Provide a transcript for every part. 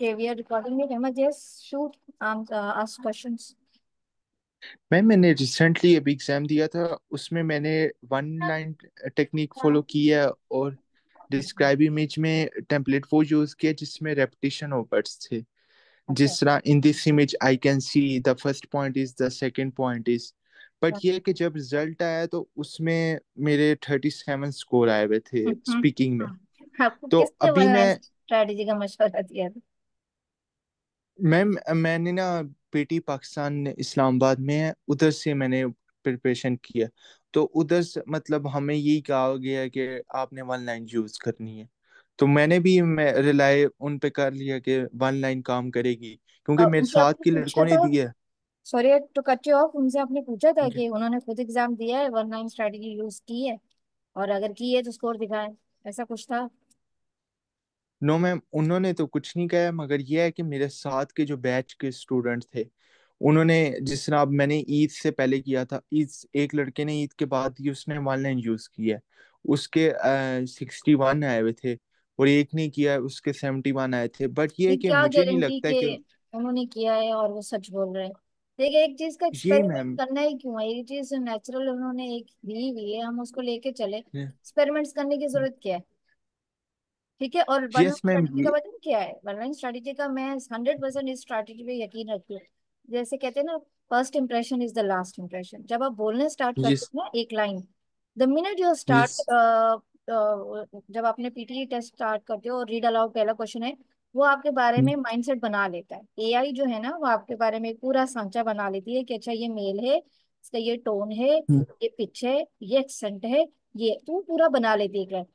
Okay, we are recording it. Emma, just shoot and ask questions. मैंने recently अभी exam दिया था। उसमें मैंने वन लाइन टेक्निक फॉलो की है और डिस्क्राइब इमेज में टेम्पलेट वो यूज किया जिसमें रेपिटेशन ऑफ वर्ड्स थे। अच्छा। जिस तरह in this image I can see the first point is the second point is. But ये है कि जब रिजल्ट आया तो उसमें मेरे 37 स्कोर आए हुए थे हम्म। स्पीकिंग में। आपको तो किसने अभी वन मैं स्ट्रेटेजी का मशवरा दिया था? मैंने ना पीटी पाकिस्तान इस्लामाबाद में है, उधर से मैंने प्रिपरेशन किया। तो उधर से मतलब हमें यही कहा गया है कि आपने वन लाइन यूज करनी है। तो मैं रिलाय उन पे कर लिया कि वन लाइन काम करेगी, क्योंकि मेरे उनसे साथ आपने के पूछा लड़कों ने था? दी है। Sorry to cut you off, उनसे आपने पूछा था कि उन्होंने खुद एग्जाम दिया है, वन लाइन स्ट्रेटेजी यूज की है, और अगर की है तो स्कोर दिखाएं, ऐसा कुछ था? नो मैम, उन्होंने तो कुछ नहीं कहा, मगर यह है कि मेरे साथ के जो बैच के स्टूडेंट थे उन्होंने, जिस तरह अब मैंने ईद से पहले किया था, ईद एक लड़के ने ईद के बाद ही उसने वन लाइन यूज किया है। उसके 61 आए हुए थे और एक ने किया है, उसके 71 आए थे। बट ये ये है कि क्या मुझे नहीं गारंटी लगता कि कि उन्होंने किया है और वो सच बोल रहे हैं? देखिए, एक चीज का ये एक्सपेरिमेंट मैम। करना ही क्यों है? ये चीज नेचुरल उन्होंने एक दी हुई है, हम उसको लेके चले। एक्सपेरिमेंट्स करने की जरूरत क्या है? ठीक है। और one line yes ma'am. Strategy का वजन क्या है? वन लाइन स्ट्रेटेजी का मैं 100% इस स्ट्रेटेजी पे यकीन रखती हूँ। जैसे कहते हैं ना, first impression is the last impression. जब आप बोलने स्टार्ट करते यस। हो ना एक line, the minute you yes. Start, जब आपने पीटीई टेस्ट स्टार्ट करते हो और रीड अलाउड पहला क्वेश्चन है, वो आपके बारे में माइंडसेट बना लेता है। एआई जो है ना, वो आपके बारे में एक पूरा सांचा बना लेती है कि अच्छा ये मेल है, इसका ये टोन है, ये पिच है, ये एक्सेंट है, ये तू पूरा बना लेती है।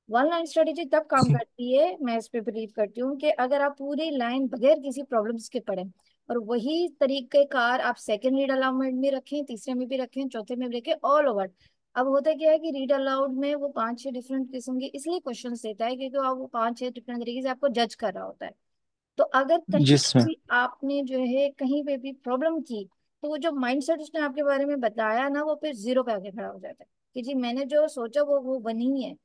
वन लाइन स्ट्रेटेजी तब काम करती है, मैं इस पे बिलीव करती हूँ, कि अगर आप पूरी लाइन बगैर किसी प्रॉब्लम्स के पढ़ें, और वही तरीके कार आप सेकंड रीड अलाउड में रखें, तीसरे में भी रखें, चौथे में भी रखें, ऑल ओवर। अब होता क्या है कि रीड अलाउड में वो पांच छह डिफरेंट किस्म के इसलिए क्वेश्चन देता है क्योंकि अब वो पांच छह डिफरेंट तरीके से आपको जज कर रहा होता है। तो अगर कहीं यस मैम। भी आपने जो है कहीं पे भी प्रॉब्लम की, तो वो जो माइंडसेट उसने आपके बारे में बताया ना, वो फिर जीरो पे आके खड़ा हो जाता है कि जी मैंने जो सोचा वो बनी है।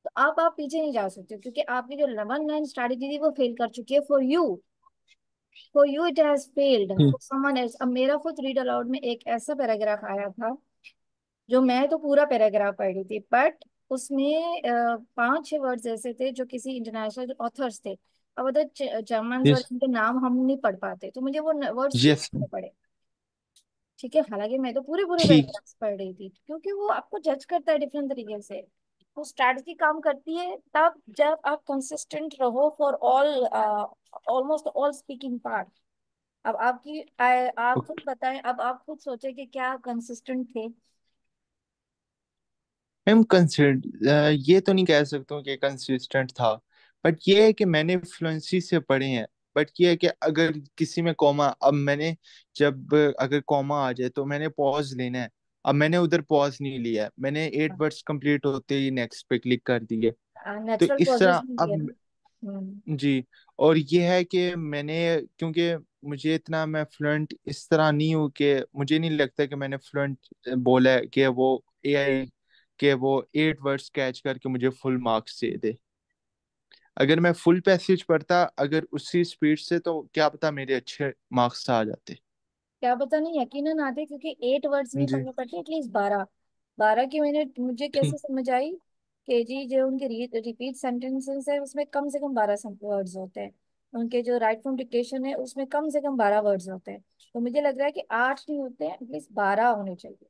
तो आप पीछे नहीं जा सकते क्योंकि आपकी जो वन लाइन स्ट्रैटेजी थी वो फेल कर चुकी है। For you it has failed for someone else. अब मेरा खुद रीड अलाउड में एक ऐसा पैराग्राफ आया था, जो मैं तो पूरा पैराग्राफ पढ़ रही थी, बट उसमें पांच छह वर्ड्स ऐसे थे जो किसी इंटरनेशनल ऑथर्स थे। अब अदर जर्मन्स और यस। इनके नाम हम नहीं पढ़ पाते, तो मुझे वो वर्ड्स ठीक यस से पढ़े। ठीक है, हालांकि मैं तो पूरे पूरे ठीक। पैराग्राफ्स पढ़ रही थी, क्योंकि वो आपको जज करता है डिफरेंट तरीके से। वो स्ट्रैटेजी काम करती है तब जब आप कंसिस्टेंट रहो for all, almost all speaking part. अब आप खुद बताएं, अब आप खुद सोचे कि क्या कंसिस्टेंट थे? मैम ये तो नहीं कह सकता हूँ कि कंसिस्टेंट था। बट ये है कि मैंने फ्लुएंसी से पढ़े हैं। बट ये है कि अगर किसी में कॉमा, अब मैंने जब अगर कॉमा आ जाए तो मैंने पॉज लेना है। अब मैंने उधर पॉज नहीं लिया है, मैंने 8 वर्ड्स कंप्लीट होते ही नेक्स्ट पे क्लिक कर दिए। तो नेचुरल इस पॉजेस तरह भी दिए अब ना। हम्म। जी। और ये है कि मैंने, क्योंकि मुझे इतना मैं फ्लुएंट इस तरह नहीं हूँ कि मुझे नहीं लगता कि मैंने फ्लुएंट बोला है कि वो एआई के वो 8 वर्ड्स कैच करके मुझे फुल मार्क्स दे दे। अगर मैं फुल पैसेज पढ़ता अगर उसी स्पीड से तो क्या पता मेरे अच्छे मार्क्स आ जाते। क्या पता नहीं, यकीनन आते, क्योंकि 8 वर्ड्स नहीं जी। पढ़ने पड़ते, एटलीस्ट 12। 12 की मैंने मुझे कैसे समझ आई कि जी जो उनके रिपीट सेंटेंसेस है उसमें कम से कम 12 वर्ड्स होते हैं। उनके जो राइट फ्रॉम डिक्टेशन है उसमें कम से कम 12 वर्ड्स होते हैं। तो मुझे लग रहा है कि 8 नहीं होते हैं, एटलीस्ट 12 होने चाहिए।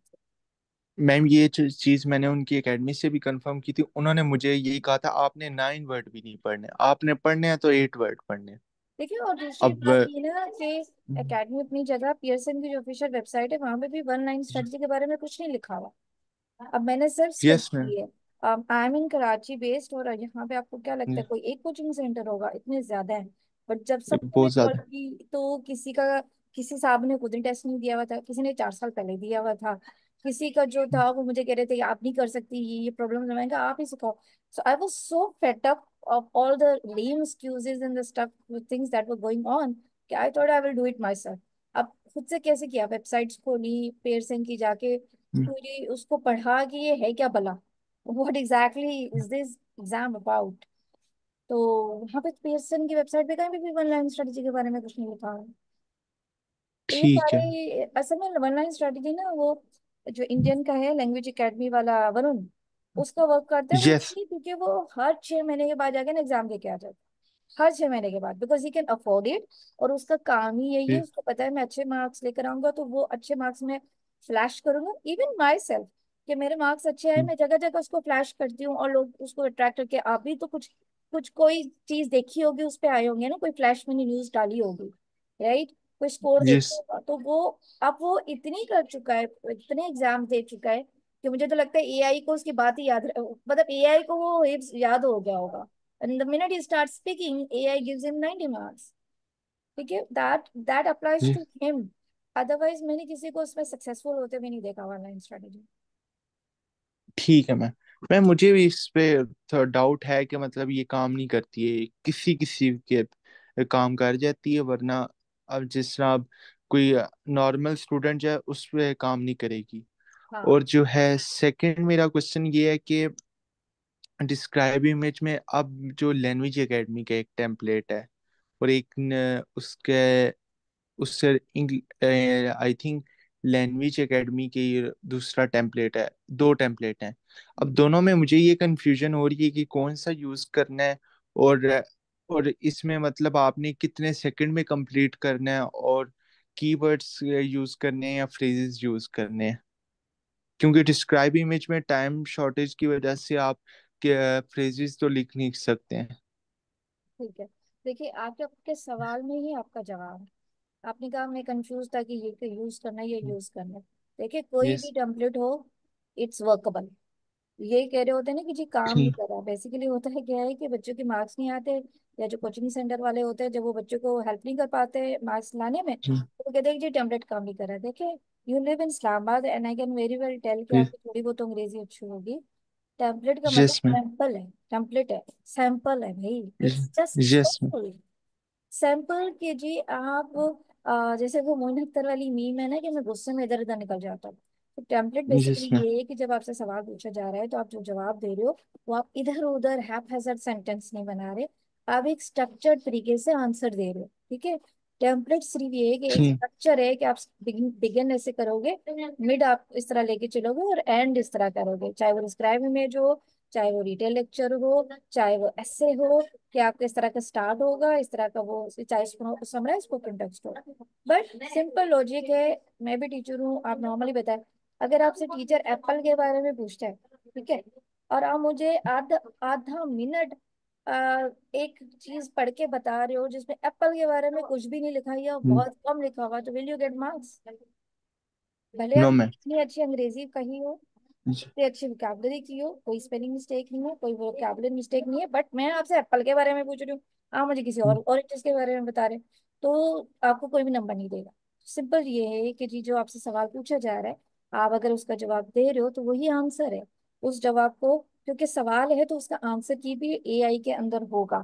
मैम ये चीज मैंने उनकी एकेडमी से भी कंफर्म की थी, उन्होंने मुझे यही कहा था आपने 9 वर्ड भी नहीं पढ़ने, आपने पढ़ने हैं तो 8 वर्ड पढ़ने। देखिए, और दूसरी अब बात ये ना कि एकेडमी अपनी जगह, पियर्सन की जो ऑफिशियल वेबसाइट है वहां पे भी वन लाइन स्ट्रेटजी के बारे में कुछ नहीं लिखा हुआ। अब मैंने सिर्फ स्टडी यस मैम। की है। I am in Karachi based, और यहाँ पे आपको क्या लगता है कोई एक कोचिंग सेंटर होगा? इतने ज्यादा है। बट जब सबने बहुत कॉल ज्यादा। की तो किसी साहब ने खुद ही टेस्ट नहीं दिया हुआ था, किसी ने 4 साल पहले दिया हुआ था, किसी का जो था वो मुझे कह रहे थे आप नहीं कर सकती, ये प्रॉब्लम है। मैंने कहा आप ही सिखाओ। So I was so fed up of all the lame excuses and the stuff, the things that were going on, कि I thought I will do it myself। अब खुद से कैसे किया, वेबसाइट्स खोली पेयरसन की जाके, पूरी उसको पढ़ा कि ये है क्या भला, what exactly is this exam about. तो वहाँ पे पियर्सन की वेबसाइट पे कहीं भी वन लाइन स्ट्रेटेजी के बारे में कुछ नहीं लिखा है। तो ये ठीक है। सारे असल में वन लाइन स्ट्रेटेजी ना, वो जो इंडियन का है लैंग्वेज एकेडमी वाला वरुण, उसका वर्क करता है वो यस। इसलिए क्योंकि वो हर 6 महीने के बाद जाके ना एग्जाम दे के आ जाता है, हर 6 महीने के बाद, because he can afford it. और उसका काम ही यही है, उसको पता है मैं अच्छे मार्क्स लेकर आऊंगा तो वो अच्छे मार्क्स में फ्लैश करूंगा। इवन माई सेल्फ, कि मेरे मार्क्स अच्छे आए, मैं जगह जगह उसको फ्लैश करती हूँ और लोग उसको अट्रैक्ट करके, आप भी तो कुछ कुछ कोई चीज देखी होगी उस पे आए होंगे ना, कोई फ्लैश मैंने न्यूज डाली होगी, राइट, कोई स्कोर यस। देखा होगा, तो वो अब वो इतनी कर चुका है, इतने एग्जाम दे चुका है कि मुझे तो लगता है एआई को उसकी बात ही याद, मतलब एआई को वो याद हो गया होगा। And the minute he starts speaking, AI gives him 90 marks. ठीक है, that applies to him. Otherwise मैंने किसी को उसमें सक्सेसफुल होते हुए नहीं देखा ऑनलाइन स्ट्रेटेजी। ठीक है मैं मुझे भी इस पे थोड़ा डाउट है कि मतलब ये काम नहीं करती है, किसी किसी के काम कर जाती है, वरना अब जिस तरह अब कोई नॉर्मल स्टूडेंट है उस पे काम नहीं करेगी। हाँ। और जो है सेकंड मेरा क्वेश्चन ये है कि डिस्क्राइब इमेज में अब जो लैंग्वेज एकेडमी का एक टेम्पलेट है और एक उसके उससे आई थिंक लैंग्वेज एकेडमी के ये दूसरा टेम्पलेट है, दो टेम्पलेट हैं। अब दोनों में मुझे ये कंफ्यूजन हो रही है कि कौन सा यूज करना है। और और इसमें मतलब आपने कितने सेकंड में कंप्लीट करना है, और कीवर्ड्स यूज करने हैं या फ्रेजेस यूज करने हैं, क्योंकि डिस्क्राइब इमेज में टाइम शॉर्टेज की वजह से आप फ्रेजेस तो लिख नहीं सकते हैं। ठीक है, देखिए आपके आपके सवाल में ही आपका जवाब है। आपने कहा मैं कंफ्यूज था कि ये यूज करना है, ये यूज करना है। देखिए कोई यस। भी टेम्पलेट हो, इट्स वर्कबल। ये कह रहे होते हैं ना कि जी काम नहीं ठीक। कर रहा, बेसिकली होता है क्या है कि बच्चों के मार्क्स नहीं आते, या जो कोचिंग सेंटर वाले होते हैं जब वो बच्चों को हेल्प नहीं कर पाते मार्क्स लाने में, तो वो कहते हैं कि जी टेम्पलेट काम नहीं कर रहा है। देखिए you live in Islamabad and I can very well tell कि आपकी थोड़ी बहुत अंग्रेजी अच्छी होगी। टेम्पलेट का मतलब यस मैम। सैंपल है, टेम्पलेट है, सैंपल है भाई, it's just yes ma'am. Sample. Sample के जी आप जैसे वो मोइन अख्तर वाली मीम है ना कि मैं गुस्से में इधर उधर निकल जाता हूँ। तो टेम्पलेट यस बेसिकली मैम। ये है कि जब आपसे सवाल पूछा जा रहा है तो आप जो जवाब दे रहे हो वो आप इधर उधर हैphazard सेंटेंस नहीं बना रहे, आप एक स्ट्रक्चर्ड तरीके से आंसर दे रहे हो। ठीक है, टेम्पलेट सिर्फ ये है कि एक ठीक। स्ट्रक्चर है कि आप बिगिन ऐसे करोगे, मिड आप इस तरह लेके चलोगे और एंड इस तरह करोगे, चाहे वो डिस्क्राइब इमेज हो, चाहे वो डिटेल लेक्चर हो, चाहे वो ऐसे हो कि आपका इस तरह का स्टार्ट होगा, इस तरह का वो, चाहे समराइज स्पोकन टेक्स्ट हो। बट सिंपल लॉजिक है। मैं भी टीचर हूँ, आप नॉर्मली बताएं, अगर आपसे टीचर एप्पल के बारे में पूछता है, ठीक है, और आप मुझे आधा आधा मिनट एक चीज पढ़ के बता रहे हो जिसमें एप्पल के बारे में कुछ भी नहीं लिखा है या बहुत कम लिखा हुआ, तो विल यू गेट मार्क्स? भले नो आपने मैम। इतनी अच्छी अंग्रेजी कही हो, इतनी अच्छी वोकैबलरी की हो, कोई स्पेलिंग मिस्टेक नहीं है, कोई वोकैबलरी मिस्टेक नहीं है, बट मैं आपसे एप्पल के बारे में पूछ रही हूँ, आप मुझे किसी और ऑरेंज के बारे में बता रहे हैं, तो आपको कोई भी नंबर नहीं देगा। सिंपल ये है कि जी जो आपसे सवाल पूछा जा रहा है, आप अगर उसका जवाब दे रहे हो तो वही आंसर है। उस जवाब को, क्योंकि सवाल है तो उसका आंसर की भी एआई के अंदर होगा।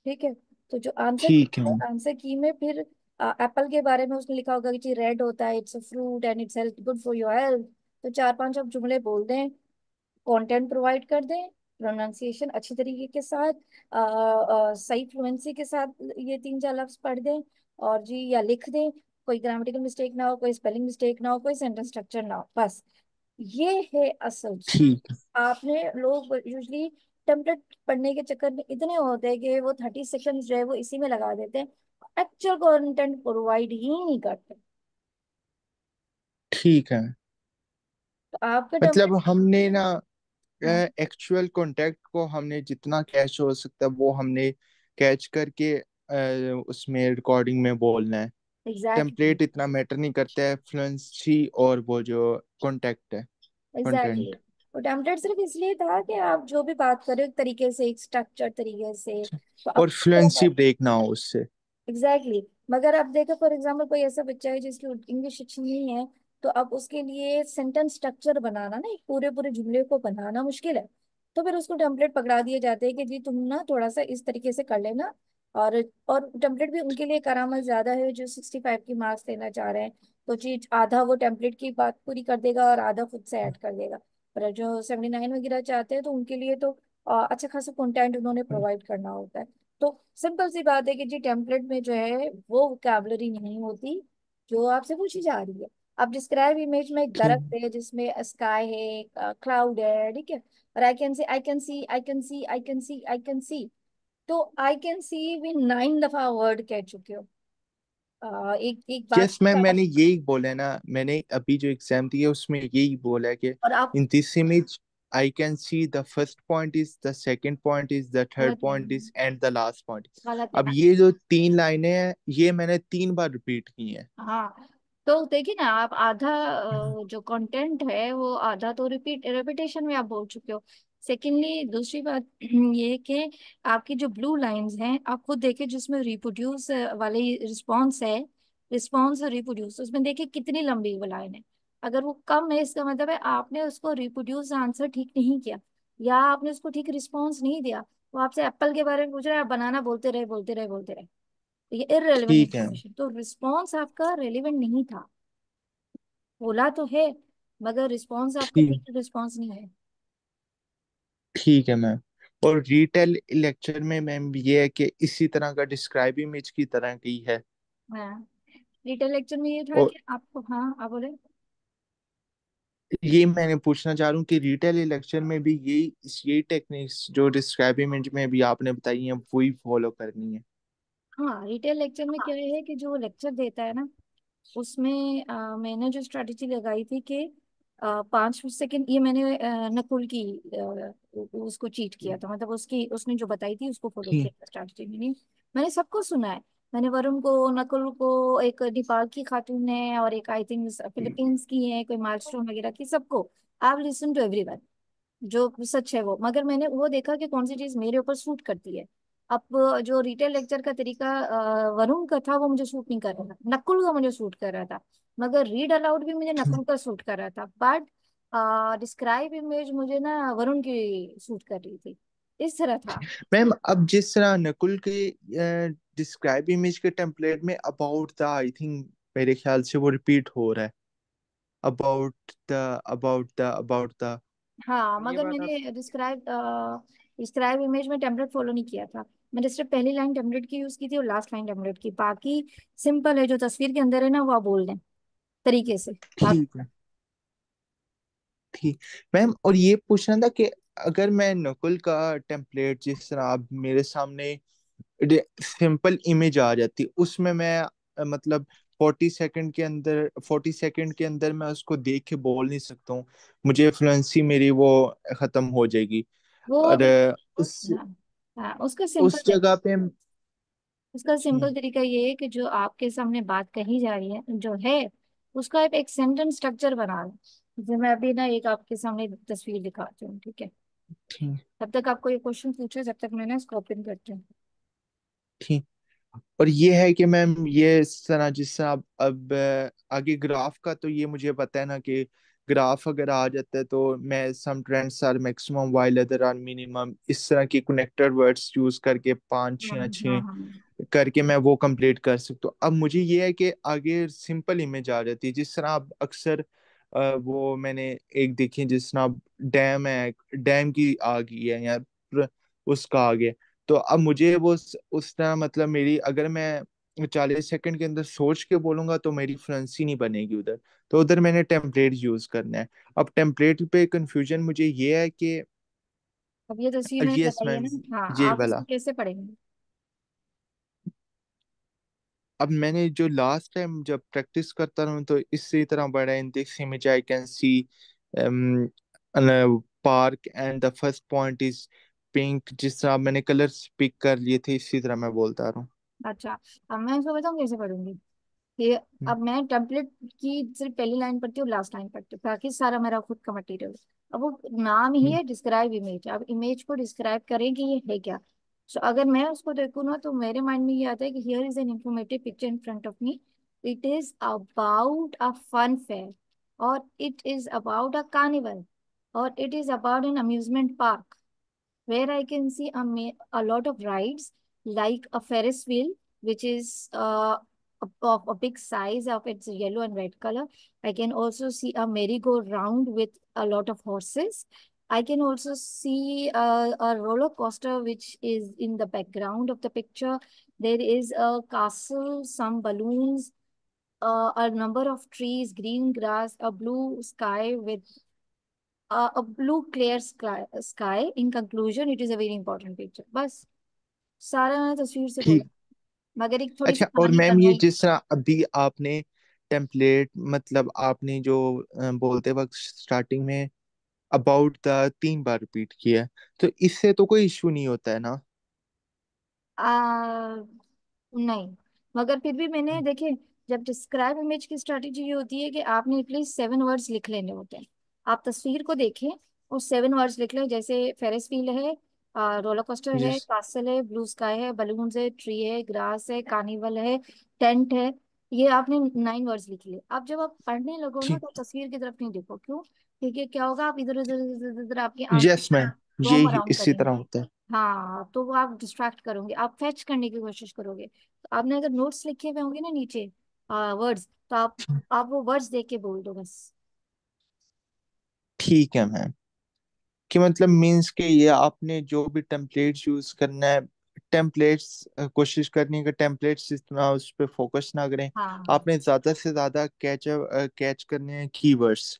ठीक है, तो जो आंसर की ठीक है है, मैम। आंसर की में फिर एप्पल के बारे में उसने लिखा होगा कि जी रेड होता है, it's a fruit and it's health good for your health. तो चार पांच आप जुमले बोल दें, कंटेंट प्रोवाइड कर दें, प्रोनाउंसिएशन अच्छी तरीके के साथ, सही फ्लुएंसी के साथ ये तीन चार लफ्ज पढ़ दें, और जी या लिख दें, कोई ग्रामेटिकल मिस्टेक ना हो, कोई स्पेलिंग मिस्टेक ना हो, कोई सेंटेंस स्ट्रक्चर ना हो, बस ये है असल चीज। ठीक है। आपने लोग यूजली टेम्पलेट पढ़ने के चक्कर में इतने होते हैं कि वो 30 सेकंड जो है वो इसी में लगा देते हैं, एक्चुअल कंटेंट प्रोवाइड ही नहीं करते। ठीक है। तो आपके मतलब टेम्पलेट। हमने ना हाँ, एक्चुअल कांटेक्ट को हमने जितना कैच हो सकता है वो हमने कैच करके उसमें रिकॉर्डिंग में बोलना है। एग्जैक्टली, टेम्पलेट इतना मैटर नहीं करता है, फ्लुएंसी और वो जो कांटेक्ट है, एग्जैक्टली। कंटेंट। वो टेम्पलेट सिर्फ इसलिए था कि आप जो भी बात करें एक तरीके से, एक स्ट्रक्चर तरीके से, तो और अब फ्लुएंसी ब्रेक ना हो उससे। एग्जैक्टली मगर अब देखो फॉर एग्जाम्पल कोई ऐसा बच्चा है जिसकी इंग्लिश अच्छी नहीं है, तो अब उसके लिए सेंटेंस स्ट्रक्चर बनाना ना, एक पूरे पूरे जुमले को बनाना मुश्किल है, तो फिर उसको टेम्पलेट पकड़ा दिए जाते हैं कि जी तुम ना थोड़ा सा इस तरीके से कर लेना। और और टेम्पलेट भी उनके लिए करामत ज्यादा है जो 65 की मार्क्स देना चाह रहे हैं, तो जी आधा वो टेम्पलेट की बात पूरी कर देगा और आधा खुद से ऐड कर देगा। पर जो 79 वगैरह चाहते हैं तो उनके लिए तो अच्छा खासा कंटेंट उन्होंने प्रोवाइड करना होता है। तो सिंपल सी बात है कि जी टेम्पलेट में जो है वो वोकैबुलरी नहीं होती जो आपसे पूछी जा रही है। अब डिस्क्राइब इमेज में एक ठीक। दरख्त है जिसमें स्काई है, क्लाउड है, ठीक है। और आई can C, I can C, I can C, I can C, I can सी। तो आई कैन सी भी 9 दफा वर्ड कह चुके हो। एक एक बात यस मैम, मैंने यही बोला है ना, मैंने अभी जो एग्जाम दी है उसमें यही बोला है कि और आप in this image I can see the first point is, the second point is, the third गलत है, point is and the last point is. गलत है अब ना। ये जो तीन लाइनें हैं ये मैंने 3 बार रिपीट की हैं। हाँ, तो देखिए ना आप आधा जो कंटेंट है वो आधा तो रेपिटेशन में आप बोल चुके हो। सेकेंडली दूसरी बात ये कि आपकी जो ब्लू लाइंस हैं आप खुद देखिए जिसमें रिप्रोड्यूस वाले रिस्पॉन्स है, रिस्पॉन्स और रिप्रोड्यूस, उसमें देखिए कितनी लंबी वो लाइन है। अगर वो कम है इसका मतलब है आपने उसको रिप्रोड्यूस आंसर ठीक नहीं किया या आपने उसको ठीक रिस्पॉन्स नहीं दिया। वो आपसे एप्पल के बारे में पूछ रहा है, आप बनाना बोलते रहे बोलते रहे बोलते रहे। ये इररेलेवेंट ठीक है। इंफॉर्मेशन, तो रिस्पॉन्स आपका रेलेवेंट नहीं था। बोला तो है मगर रिस्पॉन्स आपका ठीक। ठीक रिस्पॉन्स नहीं है। ठीक है मैम। और रिटेल लेक्चर में मैम ये है कि इसी तरह का डिस्क्राइब इमेज की तरह की है। हाँ, डिटेल लेक्चर में ये था और कि आपको, हाँ आप बोले। ये मैंने पूछना चाह रहा हूँ कि रिटेल लेक्चर में भी यही टेक्निक्स जो डिस्क्राइब इमेज में भी आपने बताई हैं वही फॉलो करनी है। हाँ, रिटेल लेक्चर में क्या है कि जो लेक्चर देता है ना उसमें मैंने जो स्ट्रेटेजी लगाई थी कि 5 सेकंड ये मैंने नकुल की उसको चीट किया था, मतलब उसकी उसने जो बताई थी उसको फॉलो किया ठीक। था स्ट्रेटेजी। मैंने सबको सुना है। मैंने वरुण को, नकुल को, एक नेपाल की खातून है और एक आई थिंक फिलीपींस की है, कोई माइलस्टोन वगैरह की, सबको। आई लिसन टू एवरीवन जो सच है वो, मगर मैंने वो देखा कि कौन सी चीज मेरे ऊपर सूट करती है। अब जो रिटेल लेक्चर का तरीका वरुण का था वो मुझे सूट नहीं कर रहा था, नकुल का मुझे सूट कर रहा था। मगर रीड अलाउड भी मुझे नकुल का सूट कर रहा था, बट डिस्क्राइब इमेज मुझे ना वरुण की सूट कर रही थी। इस तरह था। मैम अब जिस तरह नकुल के डिस्क्राइब इमेज के टेम्पलेट में अबाउट द, आई थिंक मेरे ख्याल से वो रिपीट हो रहा है। About the, about the, about the, हाँ, ये मगर वाला। मैंने डिस्क्राइब डिस्क्राइब इमेज में टेम्पलेट फॉलो नहीं किया था। मैंने सिर्फ पहली लाइन टेम्पलेट की यूज की थी और लास्ट लाइन टेम्पलेट की, बाकी सिंपल है जो तस्वीर के अंदर है ना वो आप बोल दें तरीके से। ठीक है। ठीक। मैम और ये पूछना था कि अगर मैं नकुल का टेम्पलेट जिस तरह आप मेरे सामने सिंपल इमेज आ जाती उसमें मैं मतलब 40 सेकंड के अंदर, 40 सेकंड के अंदर मैं उसको देख के बोल नहीं सकता हूँ, मुझे फ्लुएंसी मेरी वो खत्म हो जाएगी। वो और हाँ, हाँ उसका सिंपल उस जगह पे। उसका ठीक। सिंपल तरीका ये है कि जो आपके सामने बात कही जा रही है जो है उसका एक सेंटेंस स्ट्रक्चर बना लो। जैसे मैं अभी ना एक आपके सामने तस्वीर दिखाती हूँ, ठीक है। ठीक। तब तक आपको ये क्वेश्चन पूछे, जब तक मैं ना इसको ओपन करती हूँ। ठीक। और ये है कि मैम ये इस तरह जिस तरह अब आगे ग्राफ का तो ये मुझे पता है ना कि ग्राफ अगर आ जाता है तो मैं some trends are maximum while other are minimum, इस तरह की कनेक्टेड वर्ड्स यूज करके पांच हाँ छः हाँ छः हाँ। करके मैं वो कंप्लीट कर सकता हूँ। अब मुझे ये है कि आगे सिंपल इमेज आ जाती है जिस तरह आप अक्सर वो मैंने एक देखी जिस तरह डैम है, डैम की आ गई है या उसका आ गया। तो अब मुझे वो उस तरह मतलब मेरी अगर मैं 40 सेकंड के अंदर सोच के बोलूंगा तो मेरी फ्लुएंसी नहीं बनेगी उधर। तो उधर मैंने टेम्पलेट यूज करना है। अब टेम्पलेट पे कंफ्यूजन मुझे ये है कि अब ये तस्वीर मैंने यस बताई है मैम, ना, हाँ ये आप इसको वाला। कैसे पढ़ेंगे। अब मैंने जो लास्ट टाइम जब प्रैक्टिस करता रहूं तो इसी तरह बड़ा in this image I can C park and the first point is pink, जिस तरह मैंने कलर्स पिक कर लिए थे इसी तरह मैं बोलता रहूं। अच्छा, अब मैं इसको बताऊँ कैसे पढ़ूंगी। कि अब मैं टेम्पलेट की सिर्फ पहली लाइन पढ़ती हूँ, लास्ट लाइन पढ़ती हूँ, बाकी सारा मेरा खुद का मटेरियल है। अब वो नाम ही है डिस्क्राइब इमेज, अब इमेज को डिस्क्राइब करें कि ये है क्या। सो अगर मैं उसको देखूँ ना तो मेरे माइंड में ये आता है कि here is an informative picture in front of me. It is about a fun fair, और it is about a carnival, और it is about an amusement park where I can see a lot of rides like a Ferris wheel, which is of a big size of its yellow and red color. I can also see a merry-go-round with a lot of horses. I can also see a roller coaster which is in the background of the picture. There is a castle, some balloons, a number of trees, green grass, a blue sky with a blue clear sky. In conclusion, it is a very important picture. बस सारा मैंने तस्वीर से बोला, ठीक। मगर एक थोड़ी सी अच्छा, और कहानी मैम ये बनवाई। जिस तरह अभी आपने टेम्पलेट, मतलब आपने जो बोलते वक्त स्टार्टिंग में अबाउट द 3 बार रिपीट किया है, तो इससे तो कोई इशू नहीं होता है ना? आ, नहीं, मगर फिर भी मैंने देखे, जब डिस्क्राइब इमेज की स्ट्रेटेजी ये होती है कि आपने एटलीस्ट 7 वर्ड्स लिख लेने होते हैं। आप तस्वीर को देखें और 7 वर्ड्स लिख लें, जैसे फेरिस व्हील है, रोलर कोस्टर है, जिस कासल है, ब्लू स्काई है, बलून्स है, ट्री है, ग्रास है, कार्निवल है, टेंट है। ये आपने 9 वर्ड्स लिख लिए। अब जब आप पढ़ने लगो ना ठीक। तो तस्वीर की तरफ नहीं देखो, क्यों? क्योंकि क्या होगा, आप इधर उधर इधर उधर उधर आपकी आंखें यस मैम, रोम ये अराउंड इसी तरह करेंगी। होता है। हाँ, तो वो आप डिस्ट्रैक्ट करोगे, आप फेच करने की कोशिश करोगे। तो आपने अगर नोट्स लिखे हुए होंगे ना नीचे, वर्ड्स, तो आप वो वर्ड्स देख के बोल दो बस। ठीक है मैम, कि मतलब मीन्स के ये आपने जो भी टेम्पलेट्स यूज करना है, टेम्पलेट्स कोशिश करनी है कि टेम्पलेट्स इतना उस पर फोकस ना करें। हाँ, आपने ज्यादा से ज्यादा कैच करने हैं कीवर्ड्स।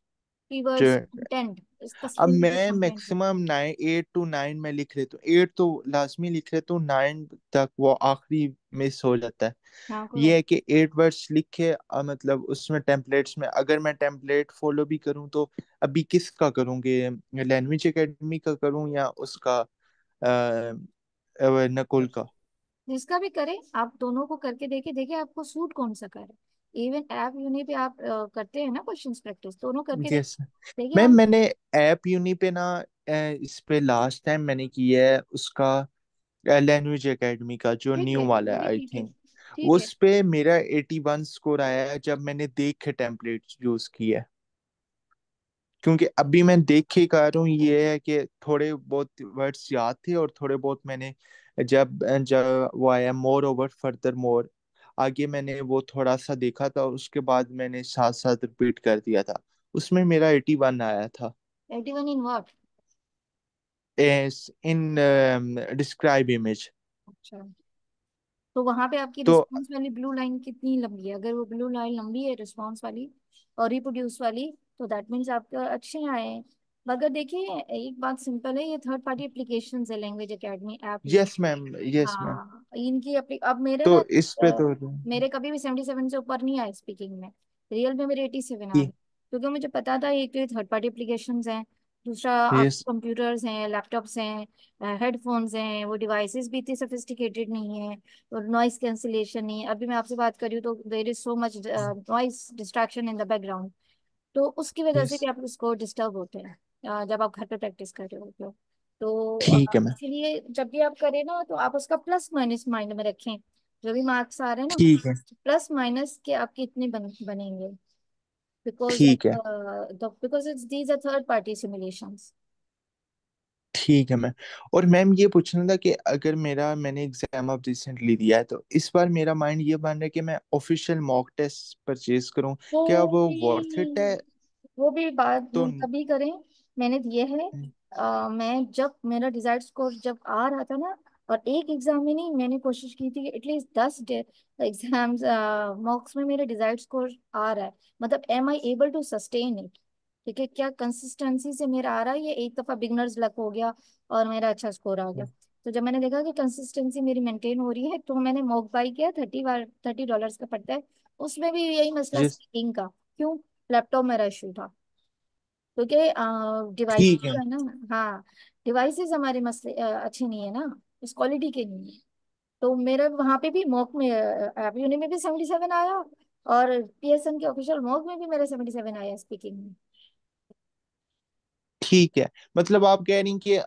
कीवर्ड्स, कंटेंट, इस अब तस्वीर में जो मैं कंटेंट है। मैक्सिमम 8 to 9 में लिख लेता हूँ, 8 तो लाजमी लिख लेता हूँ, 9 तक वो आखिरी मिस हो जाता है। हाँ, कोई ये बात। है कि 8 वर्ड्स लिखे, मतलब उसमें टेम्पलेट्स में अगर मैं टेम्पलेट फॉलो भी करूँ तो अभी किसका करूँगी, लैंग्वेज एकेडमी का करूँ या उसका नकुल का? जिसका भी करें, आप दोनों को करके देखे देखे आपको सूट कौन सा करे। इवन ऐप यूनि पे आप करते हैं ना क्वेश्चंस प्रैक्टिस, दोनों करके यस देखिए मैम, आप। मैंने ऐप यूनी पे ना इस पे लास्ट टाइम मैंने किया है उसका, लैंग्वेज एकेडमी का जो ठीक न्यू है, वाला वो है भी आई ठीक है। थिंक। ठीक है। उस पे मेरा 81 स्कोर आया है जब मैंने देख के टेम्पलेट यूज किया है। क्योंकि अभी मैं देख के कर रहा हूँ, ये है कि थोड़े बहुत वर्ड्स याद थे और थोड़े बहुत मैंने जब जब वो आया मोर ओवर फर्दर मोर, आगे मैंने वो थोड़ा सा देखा था और उसके बाद मैंने साथ साथ रिपीट कर दिया था। उसमें मेरा 81 आया था। 81 in what? In describe image. अच्छा, तो वहां पे आपकी तो रिस्पॉन्स वाली ब्लू लाइन कितनी लंबी है? अगर वो ब्लू लाइन लंबी है रिस्पॉन्स वाली और रिप्रोड्यूस वाली, तो दैट मीन्स आपका अच्छे आए हैं। मगर देखिए, एक बात सिंपल है, ये थर्ड पार्टी एप्लीकेशन है, language academy app. Yes ma'am, yes ma'am. हाँ, इनकी अब मेरे तो ना इस पे तो मेरे कभी भी 77 से ऊपर नहीं आए स्पीकिंग में। रियल में मेरे 87 आ गए, ठीक। क्योंकि मुझे पता था एक तो ये थर्ड पार्टी एप्लीकेशन हैं, दूसरा आप यस। कंप्यूटर्स हैं, लैपटॉप्स हैं, हेडफोन्स हैं, वो डिवाइसेस भी इतनी सोफिस्टिकेटेड नहीं है, और नॉइस कैंसिलेशन नहीं है। अभी मैं आपसे बात कर रही हूँ तो there is so much noise distraction in the background, तो उसकी वजह से यस। भी आप उसको डिस्टर्ब होते हैं जब आप घर पे प्रैक्टिस कर रहे होते हो। तो ठीक है मैम। इसीलिए जब भी आप करें ना तो आप उसका प्लस माइनस माइंड में रखें। जो भी मार्क्स आ रहे हैं ना, ठीक है। प्लस माइनस के आपके इतने बनेंगे, बिकॉज ठीक है। Because it's these are third party simulations. ठीक है मैम। और मैम ये पूछना था कि अगर मैंने एग्जाम अब रिसेंटली दिया है तो इस बार मेरा माइंड ये बन रहा है कि मैं ऑफिशियल मॉक टेस्ट परचेज करूं। क्या वो वो वर्थ इट है? भी वो भी बात तो तभी करें। मैंने दिए है, मैं जब मेरा डिजायर्ड स्कोर जब आ रहा था ना, और एक एग्जाम में नहीं, मैंने कोशिश की थी कि एटलीस्ट 10 एग्जाम्स मॉक्स में मेरा डिजायर्ड स्कोर आ रहा है, मतलब am I able to sustain it. ठीक है, क्या कंसिस्टेंसी से मेरा आ रहा है, ये एक दफा बिगनर्स लक हो गया और मेरा अच्छा स्कोर आ गया। तो जब मैंने देखा कि कंसिस्टेंसी मेरी मेंटेन हो रही है, तो मैंने मॉक बाई किया, $30 का पड़ता है। उसमें भी यही मसला जिस स्पीकिंग का। क्यों? लैपटॉप मेरा इशू था, क्योंकि डिवाइस ठीक है। जो है ना, हाँ, डिवाइसेस हमारे मसले अच्छे नहीं है ना, उस क्वालिटी के नहीं है। तो मेरा वहां पे भी मॉक में ऐप यूनि में भी 77 आया, और पीएसएम के ऑफिशियल मॉक में भी मेरा 77 आया स्पीकिंग में। ठीक है, मतलब आप कह रही हैं कि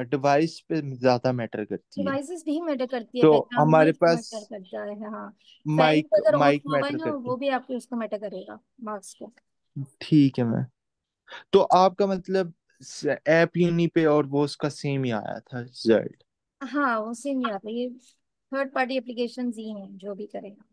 डिवाइस पे ज्यादा मैटर करती है। डिवाइसेस भी मैटर करती है, तो बैकग्राउंड हमारे नॉइस पास मैटर करता है, हाँ। फैन माइक अगर ऑन माइक हो गए मैटर ना, करती वो भी आपके उसको मैटर करेगा, मार्क्स को। है। ठीक है मैम। तो आपका मतलब ऐप यूनी पे और वो उसका सेम ही आया था रिजल्ट? हाँ, वो सेम ही आता है, ये थर्ड पार्टी एप्लीकेशन ही हैं जो भी करेगा।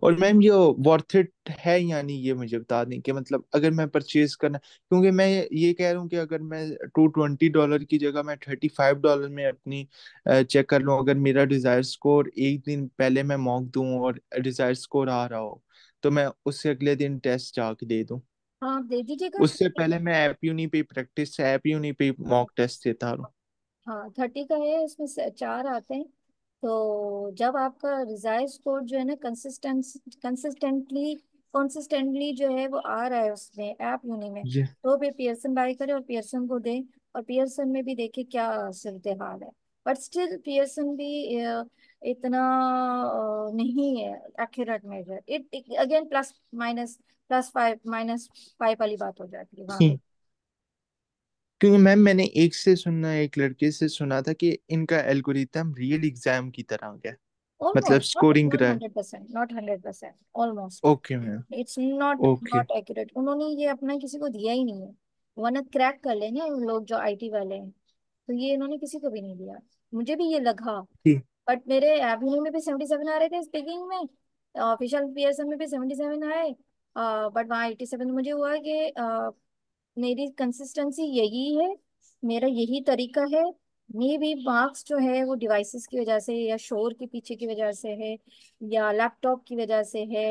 और मैम ये वर्थ इट है या नहीं, ये मुझे बता दें कि मतलब अगर मैं परचेज करना, क्योंकि मैं ये कह रहा हूँ कि अगर मैं $220 की जगह मैं $35 में अपनी चेक कर लूँ, अगर मेरा डिजायर स्कोर एक दिन पहले मैं मॉक दूं और डिजायर स्कोर आ रहा हो, तो मैं उससे अगले दिन टेस्ट जाके दे दूं। हाँ आप दे दीजिएगा। उससे पहले मैं ऐप यूनी पे प्रैक्टिस, ऐप यूनी पे मॉक टेस्ट देता रहूं। हाँ 30 का है, इसमें चार आते हैं। तो जब आपका रिजाइज स्कोर जो है ना कंसिस्टेंटली कंसिस्टेंटली जो है वो आ रहा है उसमें ऐप यूनी में, ये तो फिर पियर्सन बाय करें और पियर्सन को दें। और पियर्सन में भी देखिए क्या सूरत हाल है। बट स्टिल पियर्सन भी इतना नहीं है accurate measure. It again plus minus, +5 -5 वाली बात हो जाती है वहां पे। क्योंकि मैम मैंने एक लड़के से सुना था कि इनका एल्गोरिथम रियल एग्जाम की तरह है, मतलब ऑलमोस्ट, नॉट स्कोरिंग नॉट रहा है। 100%, not 100%, almost. Okay ma'am. It's not okay. Not accurate. उन्होंने ये अपना किसी को दिया ही नहीं है, वरना क्रैक कर लेंगे उन लोग जो आईटी वाले हैं। तो ये इन्होंने किसी को भी नहीं दिया। मुझे भी ये लगा। ठीक। बट मेरे एबीनू में भी 77 आ रहे थे स्पीकिंग में, ऑफिशियल पीएसएम में भी 77 आए। बट वहाँ 87 मुझे हुआ कि मेरी कंसिस्टेंसी यही है, मेरा यही तरीका है। मे भी मार्क्स जो है वो डिवाइसेस की वजह से या शोर के पीछे की वजह से है, या लैपटॉप की वजह से है,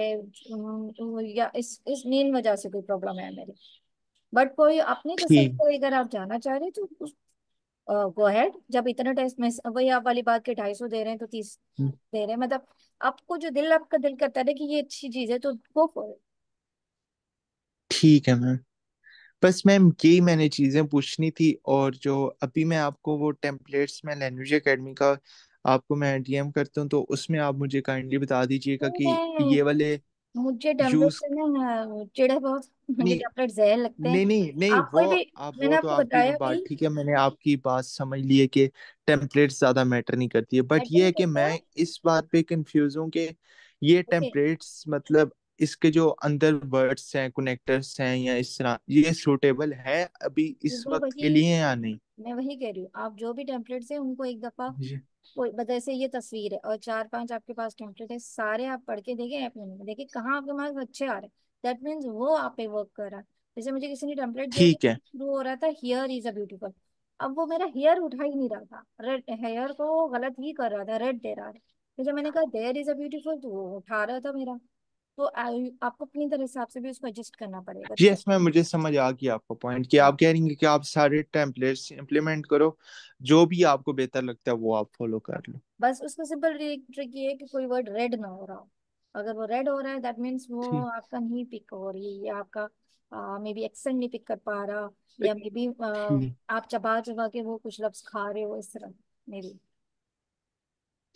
या इस मेन वजह से कोई प्रॉब्लम है मेरी। बट कोई अपनी तसल्ली ठीक। को अगर आप जाना चाह रहे हैं तो गो अहेड। जब इतना टेस्ट में वही आप वाली बात के 250 दे रहे हैं तो 30 दे रहे हैं, मतलब आपको जो दिल, आपका दिल करता है कि ये अच्छी चीज है तो गो फॉर इट। ठीक है मैम। बस मैम यही मैंने चीजें पूछनी थी, और जो अभी मैं आपको वो टेम्पलेट्स में लैंग्वेज एकेडमी का आपको मैं डीएम करता हूँ, तो उसमें आप मुझे काइंडली बता दीजिएगा कि मैं ये वाले मुझे टेम्पलेट यूज। से ना चिढ़ बहुत, मुझे नहीं टेम्पलेट जहर लगते हैं। नहीं नहीं नहीं, आप वो कोई भी, आप मैंने वो तो आपको आपकी बताया बात भाई, ठीक है, मैंने आपकी बात समझ ली है कि टेम्पलेट्स ज्यादा मैटर नहीं करती है, बट मैटर ये नहीं है कि करता। मैं इस बात पे कंफ्यूज हूँ कि ये ओके, टेम्पलेट्स मतलब इसके जो अंदर वर्ड्स हैं, कनेक्टर्स हैं, या इस तरह ये सूटेबल है अभी इस वो वक्त के वही, लिए या नहीं। मैं वही कह रही हूँ, आप जो भी टेम्पलेट्स हैं उनको एक दफा, जी। कोई जैसे ये तस्वीर है और 4 5 आपके पास टेम्पलेट है, सारे आप पढ़ के देखें ऐप में देखिए कहाँ आपके मार्क्स अच्छे आ रहे हैं। दैट मीन्स वो आप पे वर्क कर रहा है। जैसे मुझे किसी ने टेम्पलेट दिया ठीक है। शुरू हो रहा था हियर इज अ ब्यूटीफुल, अब वो मेरा हेयर उठा ही नहीं रहा था, रेड हेयर को वो गलत ही कर रहा था, रेड दे रहा था। तो जब मैंने कहा देयर इज अ ब्यूटीफुल तो वो उठा रहा था मेरा। तो आपको अपनी तरह हिसाब से भी उसको एडजस्ट करना पड़ेगा। यस मैम, मुझे समझ आ गया आपका पॉइंट कि आप कह रही हैं कि आप सारे टेम्पलेट्स इंप्लीमेंट करो, जो भी आपको बेहतर लगता है वो आप फॉलो कर लो। बस उसका सिंपल ट्रिक ये है कि कोई वर्ड रेड ना हो रहा हो। अगर वो रेड हो रहा है दैट मीन्स वो ठीक। आपका नहीं पिक हो रही है, या आपका मे बी एक्सेंट नहीं पिक कर पा रहा, या मे बी ठीक। आप चबा चबा के वो कुछ लफ्ज खा रहे हो इस तरह, मे बी।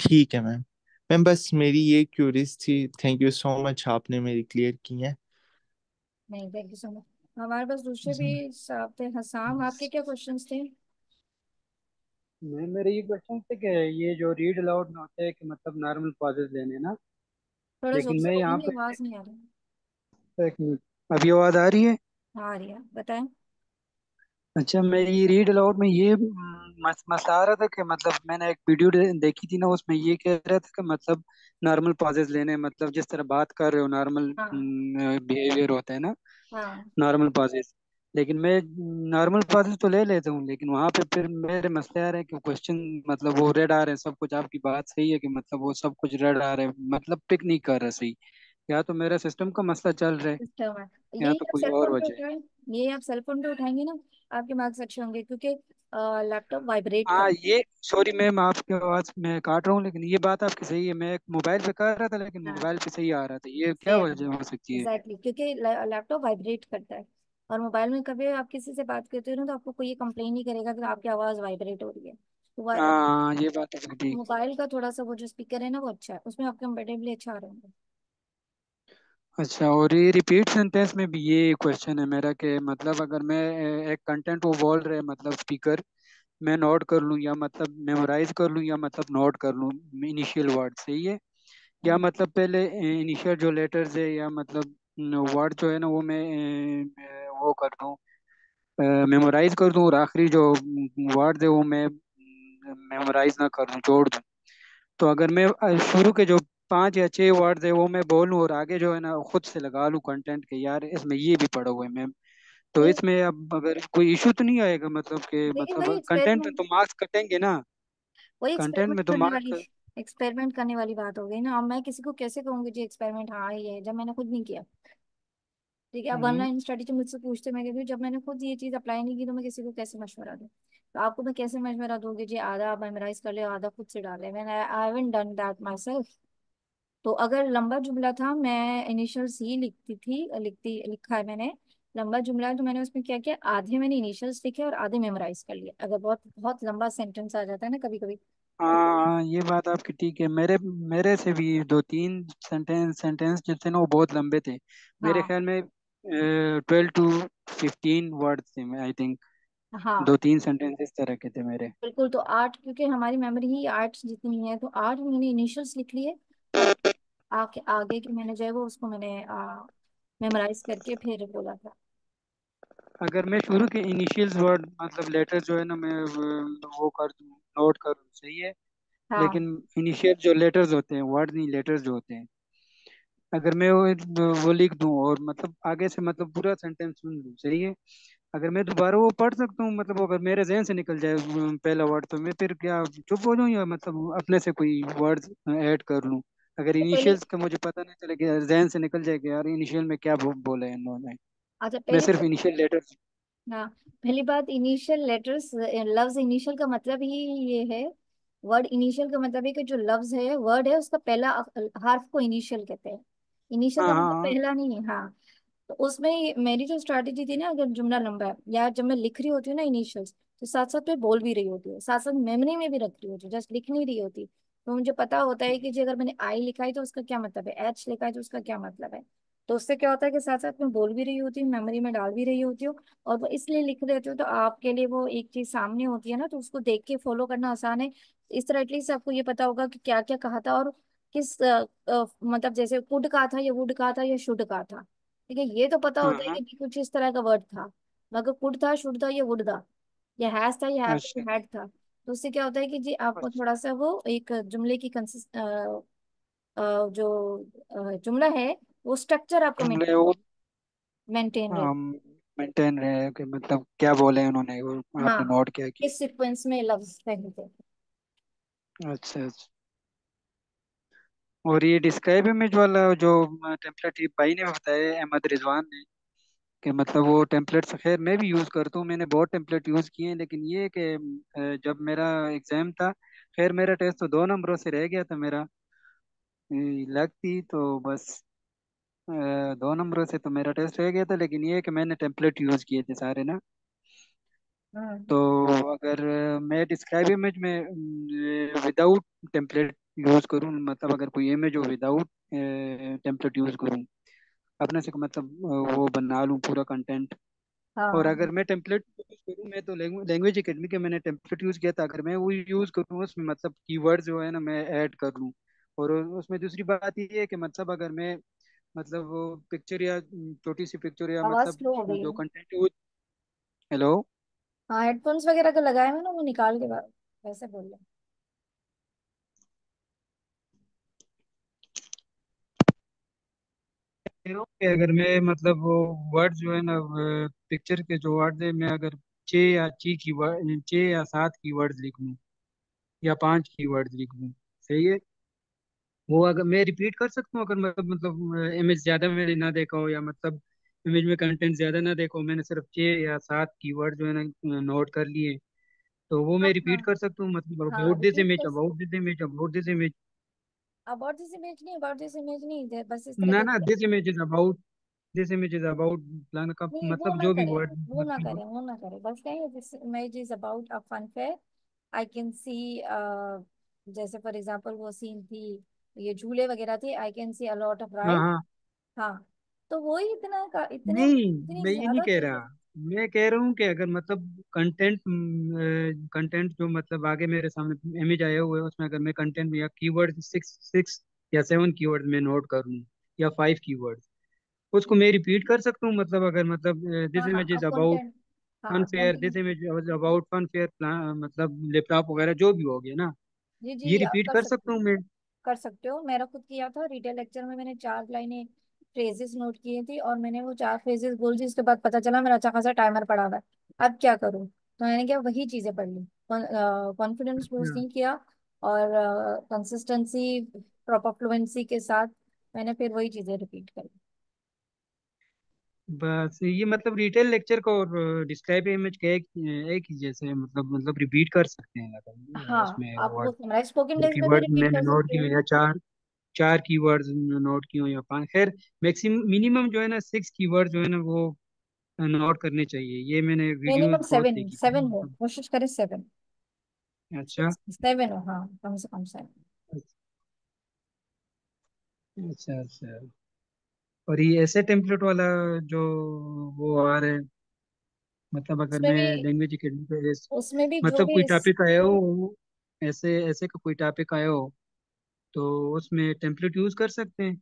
ठीक है मैम। मैम बस मेरी ये क्यूरीज थी, थैंक यू सो मच, आपने मेरी क्लियर की है। नहीं, थैंक यू सो मच। हमारे पास दूसरे भी जी। साहब थे, हसाम, आपके क्या क्वेश्चंस थे? मैं मेरे ये क्वेश्चन थे कि ये जो रीड अलाउड में होता है कि मतलब नॉर्मल पॉजेज लेने ना, थोड़ा जोर लेकिन से मैं यहाँ बोलेंगे, पे आवाज नहीं आ रही। एक मिनट, अभी आवाज आ रही है? आ रही है, बताएं। अच्छा, मैं ये रीड अलाउड में ये मसला आ रहा था कि मतलब मैंने एक वीडियो देखी थी ना, उसमें ये कह रहा था कि मतलब नॉर्मल पॉजेज लेने, मतलब जिस तरह बात कर रहे हो नॉर्मल हाँ बिहेवियर होता है ना, हाँ। Normal pauses. लेकिन मैं नॉर्मल पॉजेज तो ले लेता हूँ, लेकिन वहां पे फिर मेरे मसले आ रहे हैं कि क्वेश्चन मतलब वो रेड आ रहे हैं सब कुछ। आपकी बात सही है कि मतलब वो सब कुछ रेड आ रहे हैं, मतलब पिक नहीं कर रहा सही। या तो मेरा सिस्टम का मसला चल रहा है, सिस्टम है, या यही तो आप कोई सेल और फोन पे वजह है। उठाएं। यही आप सेल फोन पे उठाएंगे ना, आपके मार्क्स अच्छे होंगे, क्योंकि लैपटॉप वाइब्रेट कर। हाँ ये, सॉरी मैम आपकी आवाज मैं काट रहा हूँ, लेकिन ये बात आपकी सही है। मैं एक मोबाइल पे कर रहा था लेकिन हाँ मोबाइल पे सही आ रहा था, ये क्या सेम, वजह हो सकती है? एग्जैक्टली, क्योंकि लैपटॉप वाइब्रेट करता है। और मोबाइल में कभी आप किसी से बात करते हो ना तो आपको कोई कंप्लेन नहीं करेगा कि आपकी आवाज वाइब्रेट हो रही है। तो हाँ ये बात तो बिल्कुल ठीक। मोबाइल का थोड़ा सा वो जो स्पीकर है ना वो अच्छा है, उसमें आपके कंपेटेबली अच्छा आ रहे होंगे। अच्छा, और ये रिपीट सेंटेंस में भी ये क्वेश्चन है मेरा कि मतलब अगर मैं एक कंटेंट वो बोल रहे मतलब स्पीकर, मैं नोट कर लूँ या मतलब मेमोराइज कर लूँ या मतलब नोट कर लूँ इनिशियल वर्ड सही है, या हम्म, मतलब पहले इनिशियल जो लेटर्स है या मतलब वर्ड जो है ना वो मैं वो कर दूँ, मेमोराइज कर दूँ, और आखिरी जो वर्ड है वो मैं मेमोराइज ना कर दूँ, जोड़ दूँ। तो अगर मैं शुरू के जो 5 या 6 वर्ड है वो मैं बोलूँ और आगे जो है ना खुद से लगा लूँ कंटेंट के, यार इसमें ये भी पढ़ा हुआ है मैम, तो नहीं, इसमें अब अगर कोई इशू तो नहीं आएगा, मतलब कि लेकिन वही मतलब कंटेंट में एक्सपेरिमेंट, तो मार्क्स कटेंगे ना, वही कंटेंट एक्सपेरिमेंट में तो करने वाली, मार्क्स। एक्सपेरिमेंट करने वाली बात हो गई ना। अब मैं किसी को कैसे कहूंगी जी एक्सपेरिमेंट हाँ ये है, जब मैंने खुद नहीं किया। ठीक है, अब वन हम्म। लाइन स्टडी जो मुझसे पूछते, मैं कहती हूँ जब मैंने खुद ये चीज अप्लाई नहीं की तो मैं किसी को कैसे मशवरा दूँ। तो आपको मैं कैसे मशवरा दूंगी जी, आधा आप मेमोराइज कर ले, आधा खुद से डाले। मैंने I haven't done that my self. तो अगर लंबा जुमला था, मैं इनिशियल्स ही लिखती थी, लिखा है मैंने लंबा जुमला है, तो मैंने उसमें क्या किया, आधे मैंने इनिशियल्स लिखे और आधे मेमोराइज कर लिए। अगर बहुत बहुत लंबा सेंटेंस आ जाता है ना कभी कभी, तो हाँ ये बात आपकी ठीक है, मेरे मेरे से भी 2 3 सेंटेंस जो थे ना वो बहुत लंबे थे, मेरे हाँ ख्याल में 12 to 15 वर्ड थे आई थिंक, हाँ 2 3 सेंटेंस इस तरह के थे मेरे। बिल्कुल। तो आठ, क्योंकि हमारी मेमोरी ही आठ जितनी है, तो आठ मैंने इनिशियल्स लिख लिए और आगे आगे की मैंने जो है वो उसको मैंने मेमोराइज करके फिर बोला था। अगर मैं शुरू के इनिशियल्स वर्ड मतलब लेटर जो है ना मैं वो कर दूँ, नोट करूँ, सही है, हाँ लेकिन इनिशियल जो लेटर्स होते हैं, वर्ड नहीं लेटर्स जो होते हैं, अगर मैं वो लिख दूं और मतलब आगे से मतलब पूरा सेंटेंस सुन लूं, सही है, अगर मैं दोबारा वो पढ़ सकता हूँ, मतलब अगर मेरे जहन से निकल जाए पहला वर्ड, तो मैं फिर क्या चुप हो जाऊं या मतलब अपने से कोई वर्ड्स ऐड कर लूं, अगर तो पहली, इनिशियल्स का मुझे पता नहीं चले कि जहन से निकल जाए कि यार इनिशियल में क्या बोला है इन्होंने, अच्छा मैं पहली सिर्फ इनिशियल लेटर्स। हाँ, पहली बात, इनिशियल लेटर्स, लफ्ज इनिशियल का मतलब ही ये है, वर्ड इनिशियल का मतलब है कि जो लफ्ज है, वर्ड है, उसका पहला हार्फ को इनिशियल कहते हैं। इनिशियल हाँ का मतलब हाँ पहला नहीं है। हाँ, तो उसमें मेरी जो स्ट्रैटेजी थी ना, अगर जुमला लंबा है या जब मैं लिख रही होती हूँ ना इनिशियल्स, तो साथ साथ मैं बोल भी रही होती हूँ, साथ साथ मेमोरी में भी रख रही होती हूँ, जस्ट लिख नहीं रही होती। तो मुझे पता होता है कि जी अगर मैंने आई लिखा है तो उसका क्या मतलब है, एच लिखा है तो उसका क्या मतलब है। तो उससे क्या होता है कि साथ साथ मैं बोल भी रही होती हूँ, मेमोरी में डाल भी रही होती हूँ। और वो इसलिए लिख देती हूँ तो आपके लिए वो एक चीज सामने होती है ना, तो उसको देख के फॉलो करना आसान है। इस तरह एटलीस्ट आपको ये पता होगा कि क्या क्या कहा था और किस मतलब जैसे कुड कहा था या वुड कहा था या शुड कहा था। ठीक है, ये तो पता हाँ होता है हाँ। कि कुछ इस तरह का वर्ड था। मगर कुड था, शुड था, या वुड था, या हैज था, या हैव था, अच्छा या हैड था। तो उससे क्या होता है कि जी आपको अच्छा। थोड़ा सा वो एक जुमले की जो जुमला है, वो स्ट्रक्चर आपको जुमले वो मेंटेन रहे। मेंटेन रहे कि मतलब क्या बोले उन्होंने, वो आपने हाँ, नोट किया कि। इस सीक्वेंस में लफ्ज रहते थे। अच्छा अच्छा। और ये डिस्क्राइब इमेज वाला जो टेम्पलेट भाई ने बताया अहमद रिजवान ने, कि मतलब वो टेम्पलेट्स खैर मैं भी यूज़ करता हूँ, मैंने बहुत टेम्पलेट यूज़ किए हैं, लेकिन ये कि जब मेरा एग्ज़ाम था, खैर मेरा टेस्ट तो 2 नंबरों से रह गया था मेरा, लग थी तो बस 2 नंबरों से तो मेरा टेस्ट रह गया था, लेकिन ये है कि मैंने टेम्पलेट यूज़ किए थे सारे ना। हम्म तो अगर मैं डिस्क्राइब इमेज में विदाउट टेम्पलेट यूज़ करूँ, मतलब अगर कोई इमेज हो विदाउट टेम्पलेट यूज़ करूँ, अपने से मतलब वो बना लूँ पूरा कंटेंट, और हाँ अगर मैं टेम्पलेट यूज़ करूँ, मैं तो लैंग्वेज एकेडमी के मैंने टेम्पलेट यूज़ किया था, अगर मैं वो यूज़ करूँ उसमें मतलब कीवर्ड जो है ना मैं ऐड कर लूँ, और उसमें दूसरी बात ये है कि मतलब अगर मैं मतलब वो पिक्चर या छोटी सी पिक्चर या आवाज मतलब स्लो हो गई जो है। कंटेंट है वो। हेलो। हाँ, हेडफोन्स वगैरह का लगाए मैंने, वो निकाल के वैसे बोल रहे कह रहा हूँ कि अगर मैं मतलब वो वर्ड जो है ना पिक्चर के जो वर्ड है, मैं अगर 6 या 7 की वर्ड लिख लूँ या 5 की वर्ड लिख लूँ, सही है, वो अगर मैं रिपीट कर सकता हूँ, अगर मतलब इमेज ज्यादा मैंने ना देखा हो या मतलब इमेज में कंटेंट ज्यादा ना देखा हो, मैंने सिर्फ 6 या 7 की वर्ड जो है ना नोट कर लिए, तो वो हाँ मैं रिपीट हाँ कर सकता हूँ, मतलब हाँ, अबाउट दिस रिपीट इमेज, कर about this image, about this image. About this image नहीं, अबाउट दिस इमेज नहीं बस इस तरह ना ना, जैसे। This image is about, this image is about plan का नहीं, वो मतलब ना जो भी करें, वर्ड वो ना मतलब। करें, वो ना करें, बस कहें this image is about a fun fair. I can see, जैसे फॉर एग्जांपल वो सीन थी, ये झूले वगैरह थे, आई can C a lot of हाँ राइड। हाँ। हाँ, तो वही इतना का इतने नहीं, इतनी मैं ये नहीं ज्यादा कह चीजें। रहा, मैं कह रहा हूँ कि अगर मतलब कंटेंट जो मतलब आगे मेरे सामने इमेज आया हुआ है उसमें अगर मैं कंटेंट में या कीवर्ड 6 या 7 कीवर्ड में नोट कर लूँ या 5 कीवर्ड, उसको मैं रिपीट कर सकता हूँ, मतलब अगर मतलब दिस हाँ हाँ, इमेज इज अब अबाउट कंटेंट, फन हाँ fair, this content, image is about fun fair, मतलब लैपटॉप वगैरह जो भी हो गया ना, जी ये जी आप रिपीट कर कर सकते सकता हैं। हूँ मैं। कर सकते हो। मेरा खुद किया था रिटेल लेक्चर में, मैंने 4 लाइनें फ्रेजेस नोट किए थी और मैंने वो 4 फ्रेजेस बोल दी। उसके बाद पता चला मेरा अच्छा खासा टाइमर पड़ा हुआ है, अब क्या करूँ? तो मैंने क्या वही चीजें पढ़ ली, कॉन्फिडेंस बूस्ट अच्छा। नहीं किया और कंसिस्टेंसी, प्रॉपर फ्लुएंसी के साथ मैंने फिर वही चीजें रिपीट करी। बस ये मतलब डिटेल लेक्चर को और डिस्क्राइब इमेज के एक ही जैसे मतलब रिपीट कर सकते हैं अगर हाँ, उसमें आप वो वर्ड, समराइज स्पोकन जो टेक्स्ट में भी कीवर्ड रिपीट मैंने कर नोट सकते किए हो। हो, या चार चार कीवर्ड्स नोट किए हो या पांच, खैर मैक्सिमम मिनिमम जो है ना 6 कीवर्ड जो है ना वो नोट करने चाहिए। ये मैंने वीडियोस मिनिमम बहुत 7, देखी थी 7 हो, मतलब। कोशिश करें 7। अच्छा 7 हो, हाँ, कम से कम 7। अच्छा अच्छा। और ये ऐसे टेम्पलेट वाला जो वो आ रहे हैं, मतलब अगर उसमें मैं भी लैंग्वेज अकेडमी पे उसमें भी जो मतलब भी कोई टॉपिक आया हो, ऐसे ऐसे का कोई टॉपिक आया हो, तो उसमें टेम्पलेट यूज कर सकते हैं।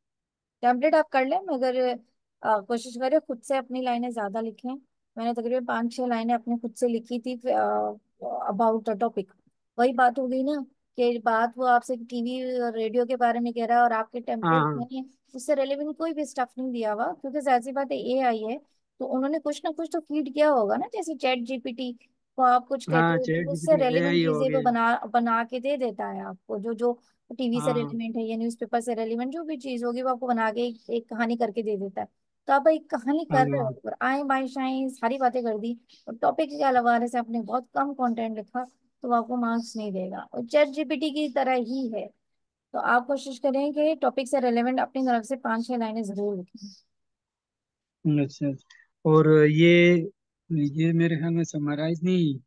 टेम्पलेट आप कर लें, मगर कोशिश करें खुद से अपनी लाइनें ज्यादा लिखें। मैंने तकरीबन 5-6 लाइनें अपने खुद से लिखी थी अबाउट द टॉपिक। वही बात हो गई ना, कि बात वो आपसे टीवी और रेडियो के बारे में कह रहा है और आपके हाँ टेम्पलेट हाँ में उससे रेलेवेंट कोई भी स्टफ नहीं दिया हुआ, क्योंकि जाहिर सी बात है AI है, तो उन्होंने कुछ ना कुछ तो फीड किया होगा ना, जैसे चैट GPT को आप कुछ कहते हाँ, हो चैट तो उससे जीपीटी रेलेवेंट एआई हो चीजें वो गए। बना बना के दे देता है आपको, जो जो टीवी से हाँ रेलिवेंट है या न्यूज़पेपर से रेलिवेंट जो भी चीज होगी वो आपको बना के एक कहानी करके दे देता है। तो आप एक कहानी कर रहे हो हाँ। और आए बाई शाई सारी बातें कर दी और टॉपिक के अलावा से आपने बहुत कम कंटेंट लिखा, तो वो आपको मार्क्स नहीं देगा। और चैट GPT की तरह ही है। तो आप कोशिश करें कि टॉपिक से रेलेवेंट अपनी तरफ से 5-6 लाइनें जरूर लिखें। अच्छा अच्छा। और ये मेरे ख्याल में समराइज नहीं,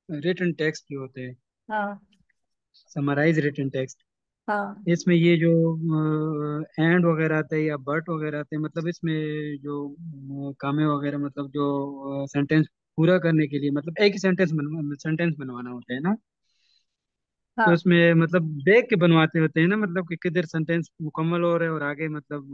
रिटन टेक्स्ट जो होते हैं, हाँ समराइज रिटन टेक्स्ट, हाँ। इसमें ये जो एंड वगैरह आते हैं या बट वगैरह आते हैं, मतलब इसमें जो कामे वगैरह, मतलब जो सेंटेंस पूरा करने के लिए मतलब एक ही सेंटेंस बनवाना होता है ना, तो हाँ, उसमें मतलब देख के बनवाते होते हैं ना, मतलब कि किधर सेंटेंस मुकम्मल हो रहा है और आगे मतलब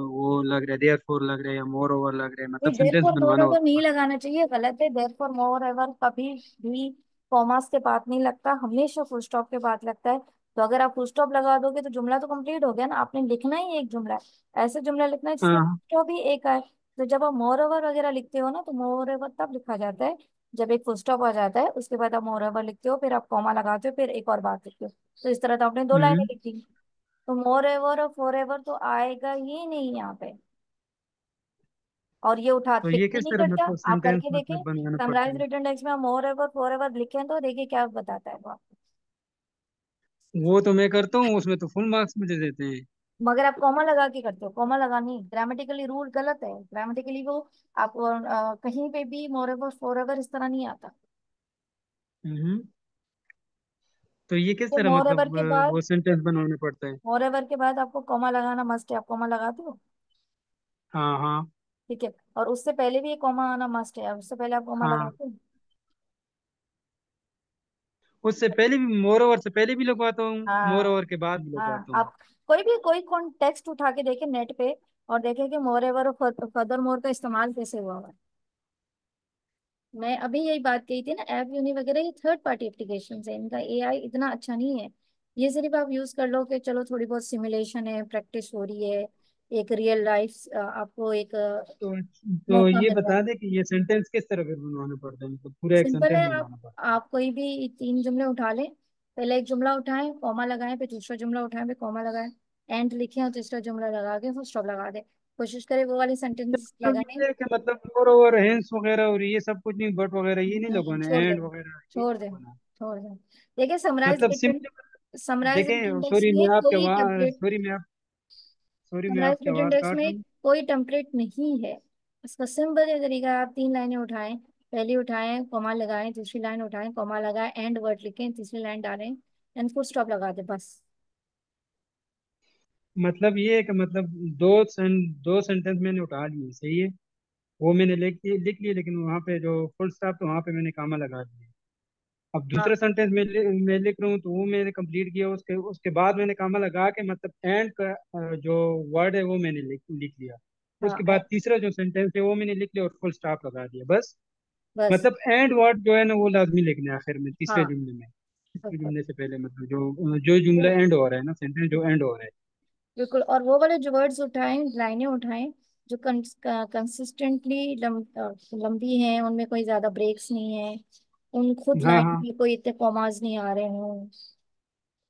वो लग रहा है देयर फोर लग रहा है या मोर ओवर लग रहा है, ये मतलब देयर सेंटेंस फॉर मोर बनवाना एवर होता नहीं है। लगाना चाहिए, गलत है। देयर फॉर मोर एवर कभी भी कॉमास के बाद नहीं लगता, हमेशा फुल स्टॉप के बाद लगता है। तो अगर आप फुल स्टॉप लगा दोगे तो जुमला तो कंप्लीट हो गया ना, आपने लिखना ही एक जुमला है, ऐसे जुमला लिखना है जिसमें हाँ स्टॉप ही एक आए। तो जब आप मोर ओवर वगैरह लिखते हो ना, तो मोर ओवर तब लिखा जाता है जब एक फुल स्टॉप आ जाता है, उसके बाद आप मोर ओवर लिखते हो, फिर आप कॉमा लगाते हो, फिर एक और बात लिखते हो। तो इस तरह तो आपने 2 लाइनें हम्म। लिखी। तो मोर एवर और फॉर एवर तो आएगा ही नहीं यहाँ पे। और ये उठा तो टिक ये भी किस नहीं तरह करता। मतलब आप सेंटेंस करके देखें, मतलब बनवाना पड़ता समराइज है? रिटन टेक्स्ट में आप मोर एवर फॉर एवर लिखें तो देखिए क्या बताता है वो आपको। वो तो मैं करता हूँ, उसमें तो फुल मार्क्स मुझे देते हैं। मगर आप कॉमा लगा के करते हो, कॉमा लगा नहीं, ग्रामेटिकली रूल गलत है, ग्रामेटिकली वो आप कहीं पे भी मोर एवर फॉर एवर इस तरह नहीं आता। हम्म। तो ये किस ये तरह मोर एवर मतलब के बाद, वो सेंटेंस बनवाना पड़ता है? मोर एवर के बाद आपको कॉमा लगाना मस्ट है। आप कॉमा लगाते हो? हाँ हाँ ठीक है, और उससे पहले भी एक कॉमा आना मस्ट है, उससे पहले आप कॉमा हाँ। लगाते हो? उससे पहले भी, मोर ओवर से पहले भी लगवाता हूँ, मोर हाँ ओवर के बाद भी हाँ। लगवाता हूँ। आप कोई कौन टेक्स्ट उठा के देखे नेट पे और देखे कि मोर एवर और फर्दर मोर का इस्तेमाल कैसे हुआ हुआ है। मैं अभी यही बात कही थी ना, ऐप यूनि वगैरह ये थर्ड पार्टी एप्लीकेशन है, इनका AI इतना अच्छा नहीं है। ये सिर्फ आप यूज कर लो कि चलो थोड़ी बहुत सिमुलेशन है, प्रैक्टिस हो रही है, एक रियल लाइफ आपको एक तो तो मौका ये मिल रहा है। बता दे कि ये सेंटेंस किस तरह फिर बनवाना पड़ता है, मतलब पूरा एक सिंपल सेंटेंस है, आप बनवाना पड़ता है? आप कोई भी 3 जुमले उठा लें। पहले एक जुमला उठाएं, कॉमा लगाएं, फिर दूसरा जुमला उठाएं, फिर कॉमा लगाएं, एंड लिखें और तीसरा जुमला लगा के फिर स्टॉप लगा दें। कोशिश करें वो वाले सेंटेंस तो लगाने। ये है कि मतलब मोर ओवर हेंस वगैरह और ये सब कुछ नहीं, बट वगैरह ये नहीं नहीं, लगवाना, छोड़ दें, एंड वगैरह ये छोड़ नहीं दें, लगवाना। छोड़ दें। देखिए, समराइज मतलब रिटर्न सिंपली समराइज रिटर्न देखें, टेक्स्ट में कोई टेम्पलेट सॉरी मैं समराइज आपकी रिटर्न आवाज टेक्स्ट काट में रहा हूँ। कोई टेम्पलेट नहीं है। इसका सिंपल ये तरीका है, आप 3 लाइनें उठाएं, पहली उठाएं, कॉमा लगाएं, दूसरी लाइन उठाएं, कॉमा लगाएं, एंड वर्ड लिखें, तीसरी लाइन डालें, एंड फुल स्टॉप लगा दें, बस। मतलब ये है कि मतलब दो सेंटेंस मैंने उठा लिए, सही है, वो मैंने लिख लिए, लेकिन वहाँ पे जो फुल स्टॉप तो वहाँ पे मैंने कामा लगा दिया। अब हाँ दूसरा सेंटेंस मैं लिख रहा हूँ तो वो मैंने कंप्लीट किया, उसके उसके बाद मैंने कामा लगा के मतलब एंड का जो वर्ड है वो मैंने लिख लिया। हाँ, उसके बाद तीसरा जो सेंटेंस है वो मैंने लिख लिया और फुल स्टॉप लगा दिया, बस। बस। मतलब एंड वर्ड जो है ना वो लाजमी लिखना है आखिर में तीसरे हाँ, जुमले में। किसी जुमले से पहले, मतलब जो जो जुमला एंड हो रहा है ना, सेंटेंस जो एंड हो रहा है। बिल्कुल। और वो वाले जो वर्ड्स उठाएं, लाइनें उठाएं जो कंसिस्टेंटली लंबी हैं, उनमें कोई ज्यादा ब्रेक्स नहीं है, उन खुद हाँ लाइन हाँ में कोई इतने कॉमाज नहीं आ रहे हों,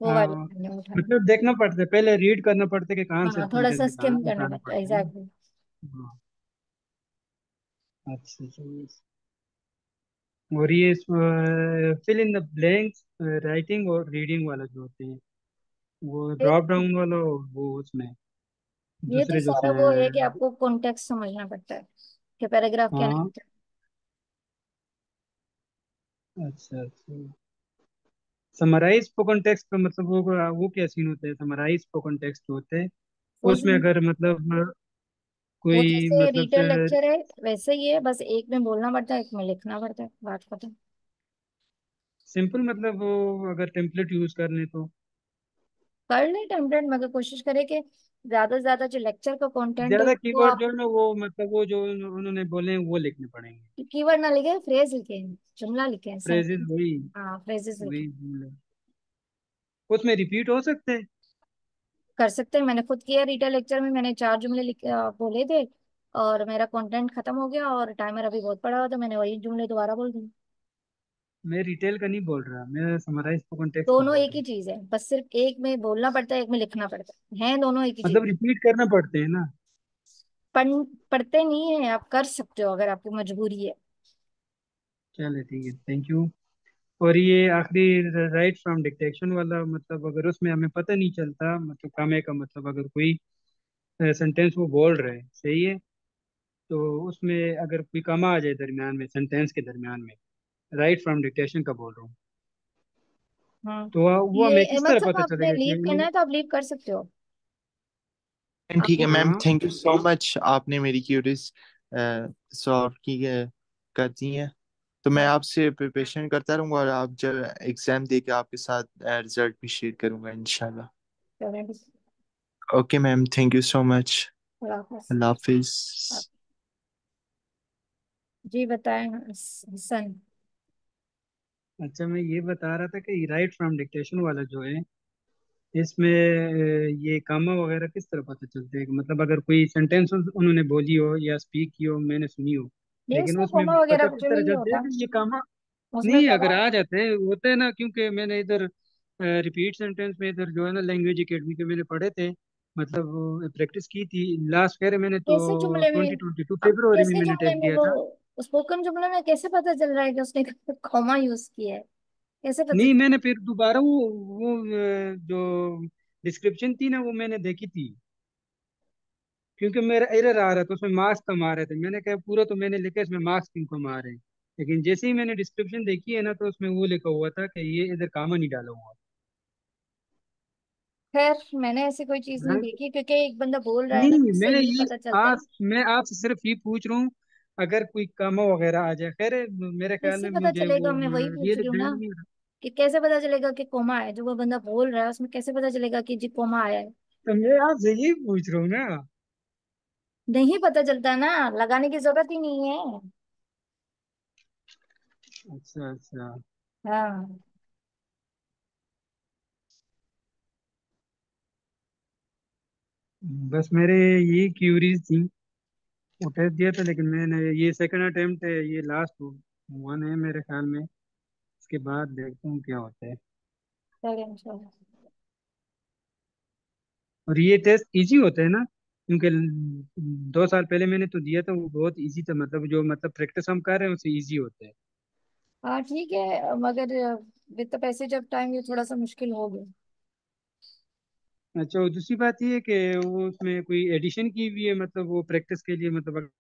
वो वाली हाँ। लाइनें उठाएं। मतलब देखना पड़ता है, पहले रीड करना पड़ता है कि कहाँ से हाँ, थोड़ा सा सेंटेंस कहाँ स्किम करना उठाना पड़ता है, पड़ता है ना। एग्जैक्टली। हाँ। अच्छा चलिए। और ये fill in the blanks writing और रीडिंग वाला जो होते हैं, वो ड्रॉप डाउन वाला, और वो उसमें ये तो दूसरे जो से। सारा वो है कि आपको कॉन्टेक्स्ट समझना पड़ता है कि पैराग्राफ क्या हाँ। लिखता है। अच्छा अच्छा। समराइज स्पोकन टेक्स्ट का मतलब वो क्या सीन होता है? समराइज स्पोकन टेक्स्ट होते हैं वो उसमें अगर मतलब वो कोई जैसे मतलब डिटेल लेक्चर है वैसे ही है, बस एक में बोलना पड़ता है, एक में लिखना पड़ता है, बात खत्म। सिंपल, मतलब वो अगर टेम्पलेट यूज कर लें तो कर ले टेम्पलेट, मगर कोशिश करे कि ज्यादा से ज्यादा जो लेक्चर का कंटेंट है ज्यादा वो कीवर्ड जो आप है ना, वो मतलब वो जो उन्होंने बोले हैं वो लिखने पड़ेंगे। कीवर्ड ना लिखे, फ्रेज लिखे, जुमला लिखे, फ्रेजेस सेंटेंस। वही हाँ, फ्रेजेस लिखे। वही बोले। उसमें रिपीट हो सकते हैं। कर सकते हैं, मैंने खुद किया डिटेल लेक्चर में, मैंने 4 जुमले बोले थे, और मेरा कंटेंट खत्म हो गया और टाइमर अभी बहुत पड़ा हुआ, तो मैंने वही जुमले दोबारा बोल दिए। मैं रिटेल का नहीं बोल रहा, मैं समराइज स्पोकन टेक्स्ट का दोनों बोल एक रहा ही हूँ। चीज है, बस सिर्फ एक में बोलना पड़ता है, एक में लिखना पड़ता है दोनों एक ही चीज। मतलब रिपीट करना पड़ते हैं ना। पढ़ पढ़ते नहीं है, आप कर सकते हो अगर आपकी मजबूरी है। चले ठीक है, थैंक यू। और ये आखिरी राइट फ्रॉम डिक्टेशन वाला, मतलब अगर उसमें हमें पता नहीं चलता, मतलब कामे का मतलब अगर कोई सेंटेंस वो बोल रहे हैं सही है, तो उसमें अगर कोई कमा आ जाए दरमियान में, सेंटेंस के दरमियान में, राइट फ्रॉम डिक्टेशन का बोल रहा हूँ, हाँ, तो वो हमें ये किस तरह मतलब पता आपने चलेगा कि लीव करना है तो आप लीव कर सकते हो। मैम ठीक आपको है मैम, हाँ। थैंक यू सो मच, आपने मेरी क्यूरीज सॉल्व की कर दी है। तो मैं हाँ, आपसे प्रिपरेशन करता रहूंगा, और आप जब एग्जाम दे के आपके साथ रिजल्ट भी शेयर करूंगा इंशाल्लाह। चलें, ठीक है। Okay ma'am, thank you so much. खुदा हाफिज। अल्लाह हाफिज। आप- जी बताएं हसन। अच्छा, मैं ये बता रहा था कि राइट फ्रॉम डिक्टेशन वाला जो है, इसमें ये कामा वगैरह किस तरह पता चलते हैं? मतलब अगर कोई सेंटेंस उन्होंने बोली हो या स्पीक की हो, मैंने सुनी हो, नहीं, लेकिन उसमें उसमें कोमा वगैरह पता कुछ किस भी तरह नहीं चलता है होता। कि ये कामा? उसमें नहीं, कोमा। अगर आ जाते हैं होते हैं ना, क्योंकि मैंने इधर रिपीट सेंटेंस में इधर जो है ना, लैंग्वेज एकेडमी के मैंने पढ़े थे, मतलब प्रैक्टिस की थी। लास्ट ईयर मैंने तो कैसे जुमले में, 2022 अब फरवरी में कैसे मैंने जुमले टेस्ट में दिया था। वो स्पोकन जुमले में कैसे पता चल रहा है कि उसने कॉमा यूज किया है? कैसे पता नहीं, चल। मैंने फिर दोबारा वो जो डिस्क्रिप्शन थी ना, वो मैंने देखी थी, क्योंकि मेरा एरर आ रहा था, उसमें मार्क्स कम आ रहे थे। मैंने कहा पूरा तो मैंने लिखा, इसमें मार्क्स क्यों कम आ रहे हैं? लेकिन जैसे ही मैंने डिस्क्रिप्शन देखी है ना, तो उसमें वो लिखा हुआ था कि ये इधर कामा नहीं डाला हुआ खैर, मैंने ऐसी कोई चीज नहीं है। देखी, क्योंकि एक बंदा बोल रहा है ना, नहीं, उससे ये पता चलता है। मैं आपसे सिर्फ ये पूछ रहा हूँ, अगर कोई कामा वगैरह आ जाए, खैर मेरे ख्याल कैसे में पता मुझे चलेगा, वो मैं वही पूछ रियल रही हूँ ध्यान ना, नहीं आ रहा। कि कैसे पता चलेगा कि कोमा है, जो वो बंदा बोल रहा है उसमें कैसे पता चलेगा कि जी कोमा आया है? तो मैं आपसे यही पूछ रहा हूँ ना। नहीं पता चलता ना, लगाने की जरूरत ही नहीं है। अच्छा अच्छा। हाँ, बस मेरे ये क्यूरीज थी, वो टेस्ट दिया था, लेकिन मैंने ये सेकंड अटेम्प्ट है, ये लास्ट वन है मेरे ख्याल में। इसके बाद देखता हूँ क्या होता है। चलिए इंशाल्लाह। और ये टेस्ट इजी होता है ना? क्योंकि 2 साल पहले मैंने तो दिया था, वो बहुत इजी था, मतलब जो मतलब प्रैक्टिस हम कर रहे हैं उससे इजी होता है। हाँ ठीक है, मगर विद पैसे जब टाइम ये थोड़ा सा मुश्किल हो गया। अच्छा, और दूसरी बात ये है कि वो उसमें कोई एडिशन की भी है, मतलब वो प्रैक्टिस के लिए, मतलब